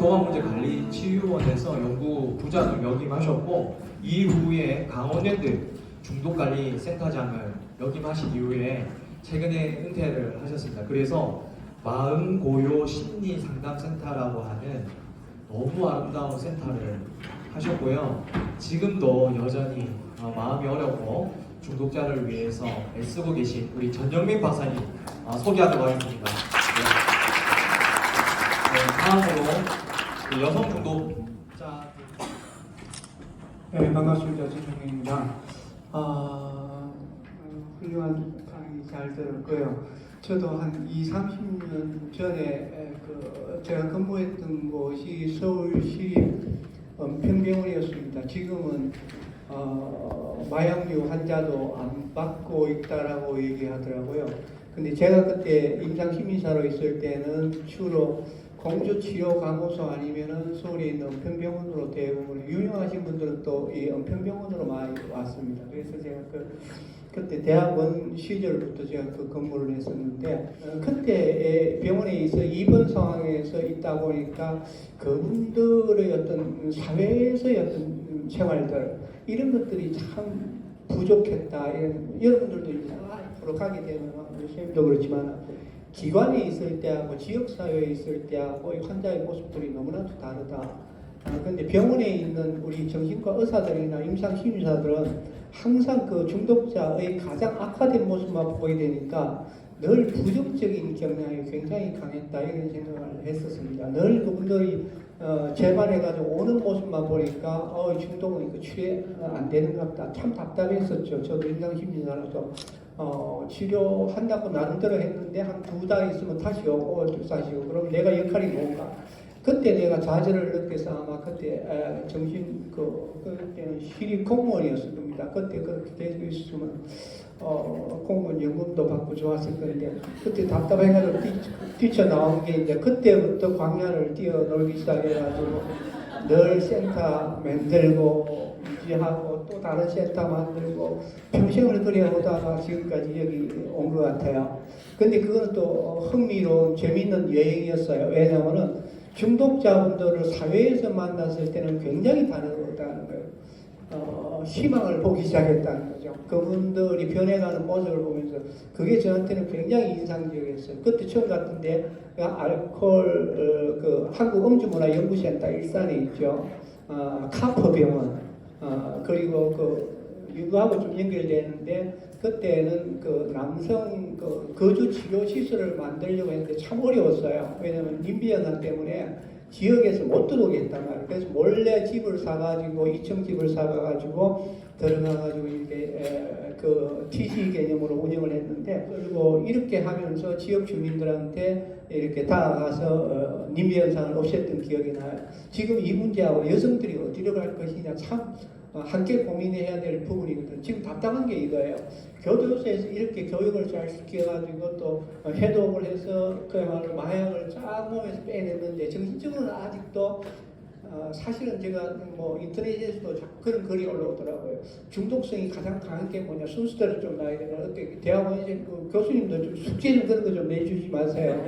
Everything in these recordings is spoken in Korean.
소아문제관리치유원에서 연구부장을 역임하셨고 이후에 강원랜드 중독관리센터장을 역임하신 이후에 최근에 은퇴를 하셨습니다. 그래서 마음고요 심리상담센터라고 하는 너무 아름다운 센터를 하셨고요. 지금도 여전히 마음이 어렵고 중독자를 위해서 애쓰고 계신 우리 전영민 박사님 소개하도록 하겠습니다. 다음으로 여성 중독자. 네, 반갑습니다. 전영민입니다. 훌륭한 강의 잘 들었고요. 저도 한 20-30년 전에 제가 근무했던 곳이 서울시립 은평병원이었습니다. 지금은 마약류 환자도 안 받고 있다라고 얘기하더라고요. 근데 제가 그때 임상심의사로 있을 때는 주로 공주치료감호소 아니면은 서울에 있는 은평병원으로 대부분 유명하신 분들은 또 이 은평병원으로 많이 왔습니다. 그래서 제가 그때 대학원 시절부터 제가 근무를 했었는데 그때 병원에 있어 입원 상황에서 있다 보니까 그분들의 어떤 사회에서의 어떤 생활들 이런 것들이 참 부족했다. 여러분들도 이제 앞으로 가게 되면 선생님도 그렇지만 기관에 있을 때하고 지역사회에 있을 때하고 환자의 모습들이 너무나도 다르다. 그런데 병원에 있는 우리 정신과 의사들이나 임상심의사들은 항상 그 중독자의 가장 악화된 모습만 보게 되니까 늘 부정적인 경향이 굉장히 강했다 이런 생각을 했었습니다. 늘 그분들이 재발해가지고 오는 모습만 보니까 중독은 치료 안 되는 것 같다. 참 답답했었죠. 저도 임상심리사로서 치료한다고 나름대로 했는데 한 2달 있으면 다시 오고 다시 오고 그럼 내가 역할이 뭔가. 그때 내가 좌절을 느껴서 아마 그때 그때는 시립 공무원이었을 겁니다. 그때 그렇게 되고 있으면 공무원 연금도 받고 좋았을 건데 그때 답답해가지고 뛰쳐나온 게 이제 그때부터 광야를 뛰어놀기 시작해가지고 늘 센터 만들고 유지하고 또 다른 센터 만들고 평생을 그려오다가 지금까지 여기 온 것 같아요. 근데 그거는 또 흥미로운 재미있는 여행이었어요. 왜냐하면은 중독자분들을 사회에서 만났을 때는 굉장히 다르다는 거예요. 희망을 보기 시작했다는 거죠. 그분들이 변해가는 모습을 보면서 그게 저한테는 굉장히 인상적이었어요. 그때 처음 갔는데 알코올 한국음주문화연구센터 일산에 있죠. 카퍼병원 그리고 이거하고 좀 연결되는데 그때는 남성 거주 치료 시설을 만들려고 했는데 참 어려웠어요. 왜냐하면 민비현상 때문에 지역에서 못 들어오게 했단 말이에요. 그래서 몰래 집을 사가지고 2층 집을 사가지고 들어가가지고 이렇게 TC 개념으로 운영을 했는데 그리고 이렇게 하면서 지역 주민들한테 이렇게 다가가서 민비현상을 없앴던 기억이 나요. 지금 이 문제하고 여성들이 어디로 갈 것이냐 참 함께 고민해야 될 부분이거든요. 지금 답답한 게 이거예요. 교도소에서 이렇게 교육을 잘 시켜가지고 또 해독을 해서 그야말로 마약을 쫙 몸에서 빼냈는데 정신적으로는 아직도 사실은 제가 인터넷에서도 그런 글이 올라오더라고요. 중독성이 가장 강한 게 뭐냐 순서대로 좀 나야 되나 어떻게 대학원에 교수님도 좀 숙제 좀 그런 거 좀 내주지 마세요.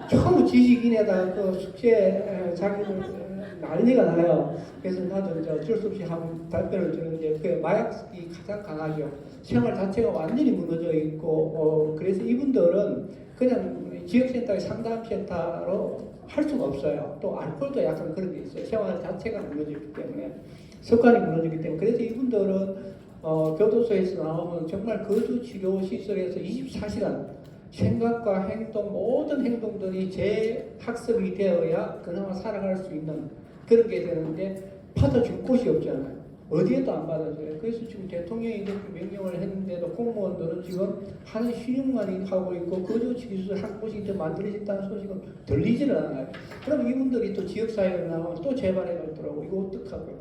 처음 지식인에다가 숙제 자기들 난리가 나요. 그래서 나도 이제 어쩔 수 없이 한번 답변을 주는데 그 마약이 가장 강하죠. 생활 자체가 완전히 무너져 있고 그래서 이분들은 그냥 지역센터의 상담센터로 할 수가 없어요. 또 알코올도 약간 그런 게 있어요. 생활 자체가 무너지기 때문에 습관이 무너지기 때문에 그래서 이분들은 교도소에서 나오면 정말 거주치료시설에서 24시간 생각과 행동 모든 행동들이 재학습이 되어야 그나마 살아갈 수 있는 그런 게 되는데 받아줄 곳이 없잖아요. 어디에도 안 받아줘요. 그래서 지금 대통령이 이렇게 명령을 했는데도 공무원들은 지금 한 16만이 하고 있고 거주시설 한 곳이 이제 만들어진다는 소식은 들리지를 않아요. 그럼 이분들이 또 지역사회에 나오면 또 재발해 있더라고. 이거 어떡하고요.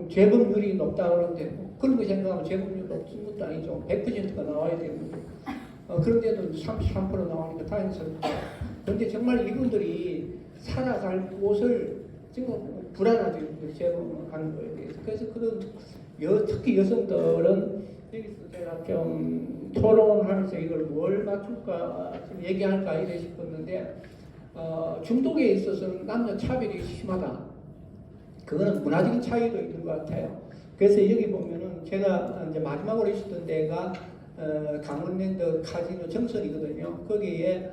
재범률이 높다 그러는데 그런 거 생각하면 재범률 높은 것도 아니죠. 100%가 나와야 되는데 그런데도 33% 나오니까 다행스럽다. 그런데 정말 이분들이 살아갈 곳을 지금 불안하죠. 재범하는 거에 대해서. 그래서 특히 여성들은 여기서 제가 좀 토론하면서 이걸 뭘 맞출까 좀 얘기할까 이래 싶었는데 중독에 있어서는 남녀 차별이 심하다. 그거는 문화적인 차이도 있는 것 같아요. 그래서 여기 보면은 제가 이제 마지막으로 있었던 데가 강원랜드 카지노 정선이거든요. 거기에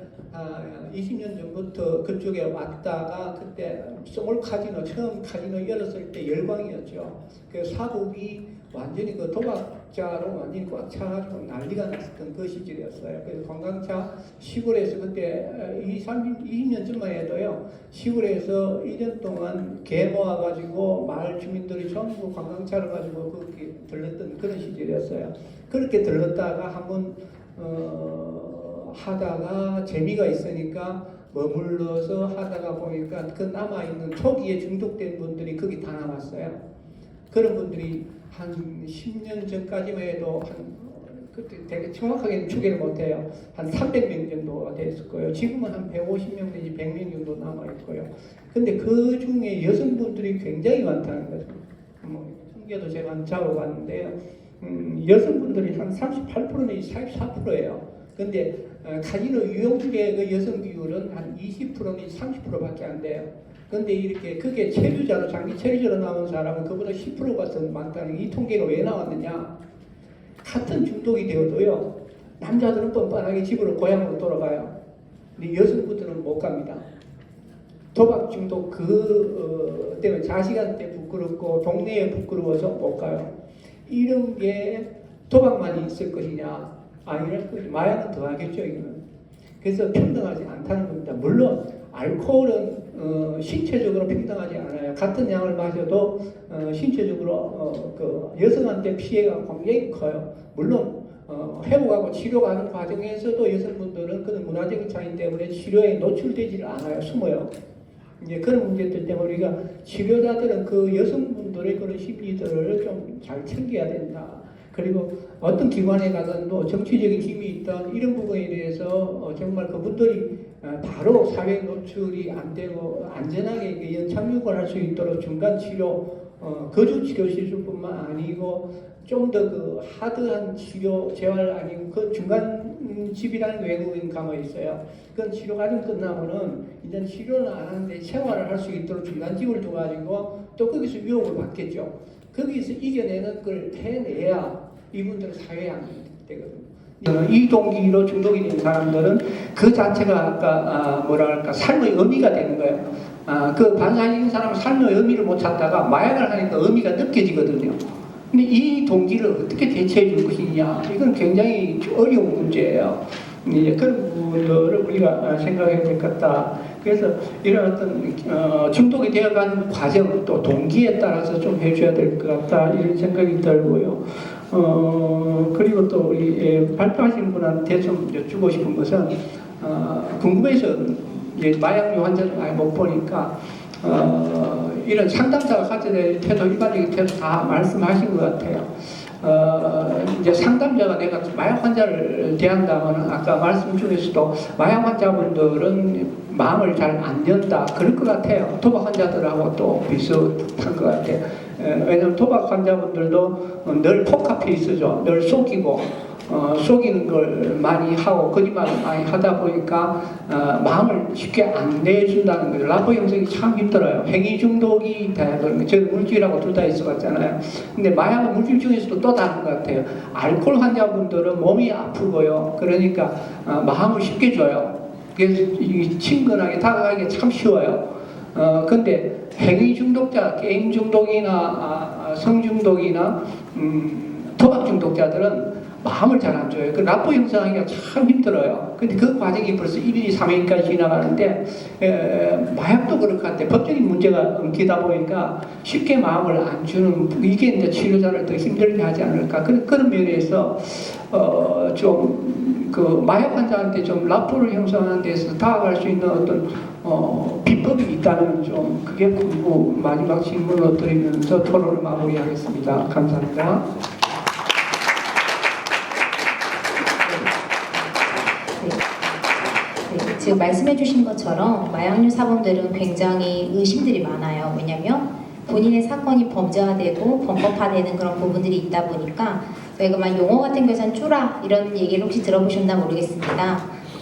20년 전부터 그쪽에 왔다가 그때 소몰 카지노 처음 카지노 열었을 때 열광이었죠. 그 사국이 완전히 그 도박자로 완전히 꽉 차가지고 난리가 났었던 그 시절이었어요. 그래서 관광차 시골에서 그때 20년 전만 해도요, 시골에서 1년 동안 개 모아가지고 마을 주민들이 전부 관광차를 가지고 그렇게 들렀던 그런 시절이었어요. 그렇게 들렀다가 한번 하다가 재미가 있으니까 머물러서 하다가 보니까 그 남아있는 초기에 중독된 분들이 거기 다 남았어요. 그런 분들이 한 10년 전까지만 해도 그때 되게 정확하게 추계를 못해요. 한 300명 정도가 됐을 거예요. 지금은 한 150명 내지 100명 정도 남아있고요. 근데 그 중에 여성분들이 굉장히 많다는 거죠. 통계도 제가 잡아봤는데요. 여성분들이 한 38% 내지 44%예요. 근데 카지노 유용주의 그 여성 비율은 한 20% 내지 30%밖에 안 돼요. 근데 이렇게 그게 체류자로 장기 체류자로 나온 사람은 그보다 10%가 더 많다는 이 통계가 왜 나왔느냐? 같은 중독이 되어도요, 남자들은 뻔뻔하게 집으로 고향으로 돌아가요. 근데 여성분들은 못 갑니다. 도박 중독 때문에 자식한테 부끄럽고 동네에 부끄러워서 못 가요. 이런 게 도박만 있을 것이냐? 아니랄 것이 마약은 더 하겠죠, 이거는. 그래서 평등하지 않다는 겁니다. 물론 알코올은 신체적으로 평등하지 않아요. 같은 양을 마셔도 신체적으로 그 여성한테 피해가 굉장히 커요. 물론 회복하고 치료하는 과정에서도 여성분들은 그런 문화적인 차이 때문에 치료에 노출되지를 않아요. 숨어요. 이제 그런 문제들 때문에 우리가 치료자들은 그 여성분들의 그런 심리들을 좀 잘 챙겨야 된다. 그리고 어떤 기관에 가서도 정치적인 힘이 있던 이런 부분에 대해서 정말 그분들이 바로 사회 노출이 안 되고 안전하게 연착륙을 할 수 있도록 중간 치료, 거주 치료 시술뿐만 아니고 좀 더 그 하드한 치료 재활 아니고 그 중간 집이라는 외국인 강화 있어요. 그건 치료 과정 끝나면은 이제 치료는 안 하는데 생활을 할 수 있도록 중간 집을 둬가지고 또 거기서 유혹을 받겠죠. 거기서 이겨내는 걸 해내야 이분들은 사회에 안 되거든요. 이 동기로 중독이 된 사람들은 그 자체가 아까 뭐랄까 삶의 의미가 되는 거예요. 그 반사적인 사람은 삶의 의미를 못 찾다가 마약을 하니까 의미가 느껴지거든요. 근데 이 동기를 어떻게 대체해 줄 것이냐, 이건 굉장히 어려운 문제예요. 이제 그런 부분들을 우리가 생각해야 될 것 같다. 그래서 이런 어떤 중독이 되어가는 과정 또 동기에 따라서 좀 해줘야 될 것 같다, 이런 생각이 들고요. 그리고 또 우리 발표하시는 분한테 좀 여쭈고 싶은 것은 궁금해서 이제 마약류 환자를 많이 못 보니까 이런 상담자가 가져야 될 태도, 일반적인 태도 다 말씀하신 것 같아요. 이제 상담자가 내가 마약 환자를 대한다면 아까 말씀 중에서도 마약 환자분들은 마음을 잘 안 연다 그럴 것 같아요. 도박 환자들하고 또 비슷한 것 같아요. 왜냐하면 도박 환자분들도 늘 포카페이스죠. 늘 속이고 속이는 걸 많이 하고 거짓말을 많이 하다 보니까 마음을 쉽게 안 내준다는 거예요. 라포 형성이 참 힘들어요. 행위 중독이 있다 그러는 거예요. 저는 물질하고 둘 다 있어봤잖아요. 근데 마약은 물질 중에서도 또 다른 것 같아요. 알코올 환자분들은 몸이 아프고요. 그러니까 마음을 쉽게 줘요. 그래서 친근하게 다가가기가 참 쉬워요. 근데 행위 중독자, 게임 중독이나 성 중독이나 도박 중독자들은 마음을 잘 안 줘요. 그 라포 형성하기가 참 힘들어요. 근데 그 과정이 벌써 1, 2, 3회까지 지나가는데 마약도 그럴 것 같아요. 법적인 문제가 엉키다 보니까 쉽게 마음을 안 주는 이게 이제 치료자를 더 힘들게 하지 않을까. 그런 면에서 좀 그 마약 환자한테 좀 라포를 형성하는 데서 다가갈 수 있는 어떤 비법이 있다면 좀 그게 마지막 질문을 드리면서 토론을 마무리하겠습니다. 감사합니다. 지금 말씀해 주신 것처럼 마약류 사범들은 굉장히 의심들이 많아요. 왜냐하면 본인의 사건이 범죄화되고 범법화되는 그런 부분들이 있다 보니까 저희가 막 용어 같은 것은 쭈라 이런 얘기를 혹시 들어보셨나 모르겠습니다.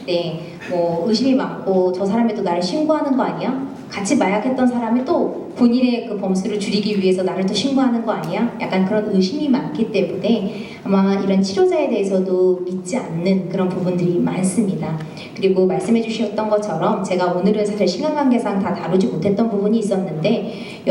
네, 뭐 의심이 많고 저 사람이 또 나를 신고하는 거 아니야? 같이 마약했던 사람이 또 본인의 그 범수를 줄이기 위해서 나를 또 신고하는 거 아니야? 약간 그런 의심이 많기 때문에 아마 이런 치료자에 대해서도 믿지 않는 그런 부분들이 많습니다. 그리고 말씀해 주셨던 것처럼 제가 오늘은 사실 시간 관계상 다 다루지 못했던 부분이 있었는데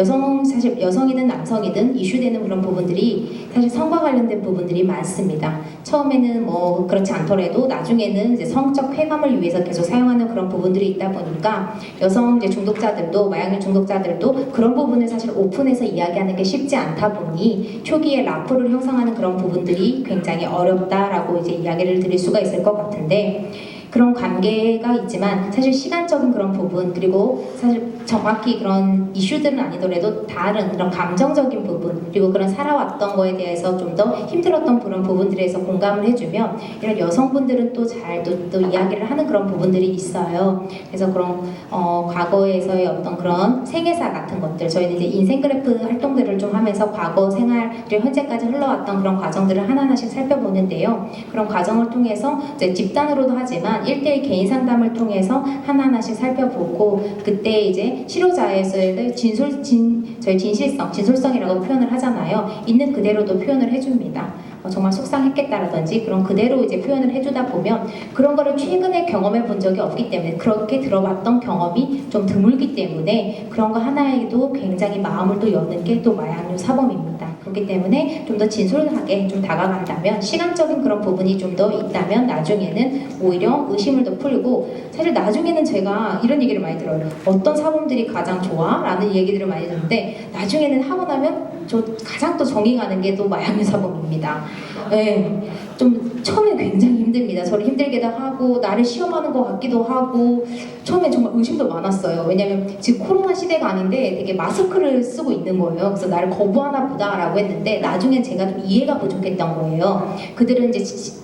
사실 여성이든 남성이든 이슈되는 그런 부분들이 사실 성과 관련된 부분들이 많습니다. 처음에는 뭐 그렇지 않더라도 나중에는 이제 성적 쾌감을 위해서 계속 사용하는 그런 부분들이 있다 보니까 여성 이제 중독자들도 마약류 중독자들도 그런 부분을 사실 오픈해서 이야기하는 게 쉽지 않다 보니 초기에 라포를 형성하는 그런 부분들이 굉장히 어렵다라고 이제 이야기를 드릴 수가 있을 것 같은데 그런 관계가 있지만 사실 시간적인 그런 부분 그리고 사실 정확히 그런 이슈들은 아니더라도 다른 그런 감정적인 부분 그리고 그런 살아왔던 거에 대해서 좀 더 힘들었던 그런 부분들에서 공감을 해주면 이런 여성분들은 또 잘 또 이야기를 하는 그런 부분들이 있어요. 그래서 그런 과거에서의 어떤 그런 생애사 같은 것들 저희는 이제 인생 그래프 활동들을 좀 하면서 과거 생활 그리고 현재까지 흘러왔던 그런 과정들을 하나하나씩 살펴보는데요. 그런 과정을 통해서 이제 집단으로도 하지만 1대1 개인 상담을 통해서 하나하나씩 살펴보고 그때 이제 치료자에서의 저희 진솔성이라고 표현을 하잖아요. 있는 그대로도 표현을 해줍니다. 정말 속상했겠다라든지 그런 그대로 이제 표현을 해주다 보면 그런 거를 최근에 경험해 본 적이 없기 때문에 그렇게 들어봤던 경험이 좀 드물기 때문에 그런 거 하나에도 굉장히 마음을 또 여는 게 또 마약류 사범입니다. 그렇기 때문에 좀 더 진솔하게 좀 다가간다면 시간적인 그런 부분이 좀 더 있다면 나중에는 오히려 의심을 더 풀고 사실 나중에는 제가 이런 얘기를 많이 들어요. 어떤 사범들이 가장 좋아? 라는 얘기들을 많이 듣는데 나중에는 하고 나면 저 가장 또 정이 가는 게 또 마약류 사범입니다. 네, 좀 처음에 굉장히 힘듭니다. 저를 힘들게도 하고 나를 시험하는 것 같기도 하고 처음에 정말 의심도 많았어요. 왜냐면 지금 코로나 시대가 아닌데 되게 마스크를 쓰고 있는 거예요. 그래서 나를 거부하나 보다라고 했는데 나중엔 제가 좀 이해가 부족했던 거예요. 그들은 이제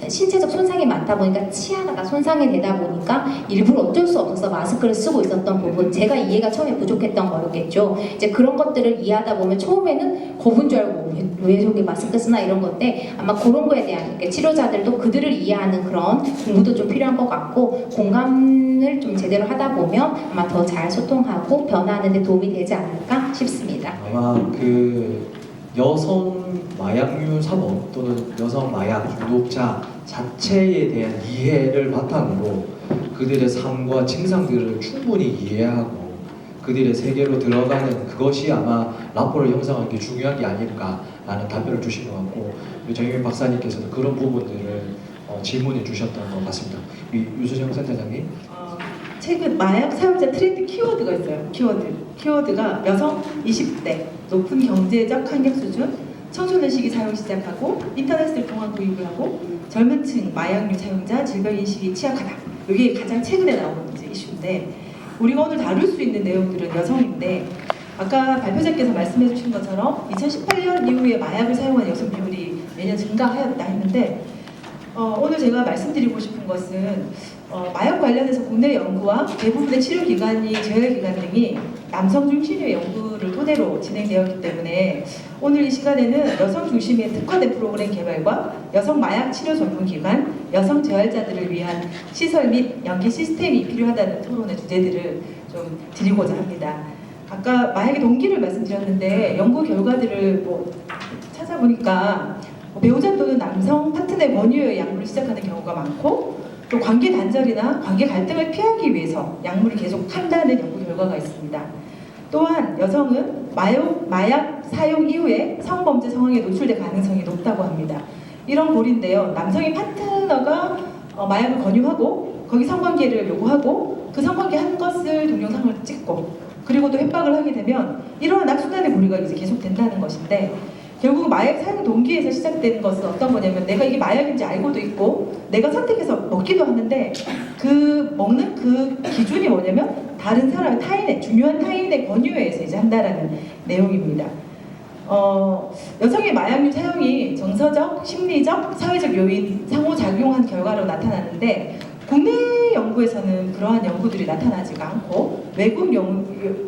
신체적 손상이 많다 보니까 치아가 손상이 되다 보니까 일부러 어쩔 수 없어서 마스크를 쓰고 있었던 부분 제가 이해가 처음에 부족했던 거였겠죠. 이제 그런 것들을 이해하다 보면 처음에는 겁인 줄 알고 왜 저기 마스크 쓰나 이런 건데 아마 그런 거에 대한 치료자들도 그들을 이해하는 그런 공부도 좀 필요한 것 같고 공감을 좀 제대로 하다 보면 아마 더 잘 소통하고 변화하는 데 도움이 되지 않을까 싶습니다. 아마 그 여성 마약류 사범 또는 여성 마약 중독자 자체에 대한 이해를 바탕으로 그들의 삶과 증상들을 충분히 이해하고 그들의 세계로 들어가는 그것이 아마 라포를 형성하는 게 중요한 게 아닐까라는 답변을 주신 것 같고 정혜민 박사님께서도 그런 부분들을 질문해 주셨던 것 같습니다. 유수정 센터장님. 최근 마약 사용자 트렌드 키워드가 있어요. 키워드가 여성 20대, 높은 경제적 환경 수준, 청소년 시기 사용 시작하고 인터넷을 통한 구입을 하고 젊은 층 마약류 사용자 질병 인식이 취약하다. 이게 가장 최근에 나온 이슈인데 우리가 오늘 다룰 수 있는 내용들은 여성인데 아까 발표자께서 말씀해 주신 것처럼 2018년 이후에 마약을 사용하는 여성 비율이 매년 증가하였다 했는데 오늘 제가 말씀드리고 싶은 것은 마약 관련해서 국내 연구와 대부분의 치료기관이 제혈기관 등이 남성 중심의 연구를 토대로 진행되었기 때문에 오늘 이 시간에는 여성 중심의 특화된 프로그램 개발과 여성 마약 치료 전문기관, 여성 재활자들을 위한 시설 및 연계 시스템이 필요하다는 토론의 주제들을 좀 드리고자 합니다. 아까 마약의 동기를 말씀드렸는데 연구 결과들을 찾아보니까 배우자 또는 남성 파트너의 권유에 약물을 시작하는 경우가 많고 또 관계 단절이나 관계 갈등을 피하기 위해서 약물을 계속 한다는 연구 결과가 있습니다. 또한 여성은 마약 사용 이후에 성범죄 상황에 노출될 가능성이 높다고 합니다. 이런 고리인데요. 남성의 파트너가 마약을 권유하고 거기 성관계를 요구하고 그 성관계 한 것을 동영상을 찍고 그리고 또 협박을 하게 되면 이러한 악순환의 고리가 이제 계속된다는 것인데 결국 마약 사용 동기에서 시작되는 것은 어떤 거냐면 내가 이게 마약인지 알고도 있고 내가 선택해서 먹기도 하는데 그 먹는 그 기준이 뭐냐면 다른 사람의 중요한 타인의 권유에 의해서 이제 한다라는 내용입니다. 여성의 마약류 사용이 정서적, 심리적, 사회적 요인 상호작용한 결과로 나타나는데 국내 연구에서는 그러한 연구들이 나타나지가 않고 외국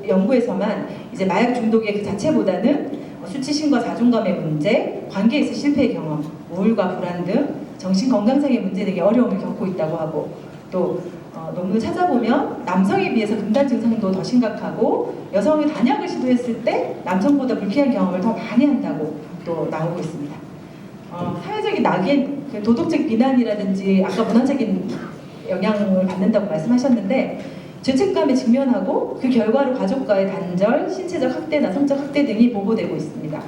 연구에서만 이제 마약 중독의 그 자체보다는 수치심과 자존감의 문제, 관계에서 실패의 경험, 우울과 불안 등 정신건강상의 문제 등의 어려움을 겪고 있다고 하고 또 논문을 찾아보면 남성에 비해서 금단 증상도 더 심각하고 여성이 단약을 시도했을 때 남성보다 불쾌한 경험을 더 많이 한다고 또 나오고 있습니다. 사회적인 낙인, 그 도덕적 비난이라든지 아까 문화적인 영향을 받는다고 말씀하셨는데 죄책감에 직면하고 그 결과로 가족과의 단절, 신체적 학대나 성적 학대 등이 보고되고 있습니다.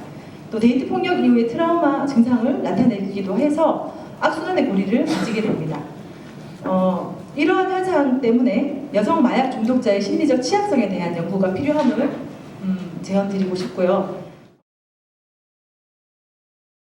또 데이트 폭력 이후의 트라우마 증상을 나타내기도 해서 악순환의 고리를 가지게 됩니다. 이러한 현상 때문에 여성 마약 중독자의 심리적 취약성에 대한 연구가 필요함을 제언드리고 싶고요.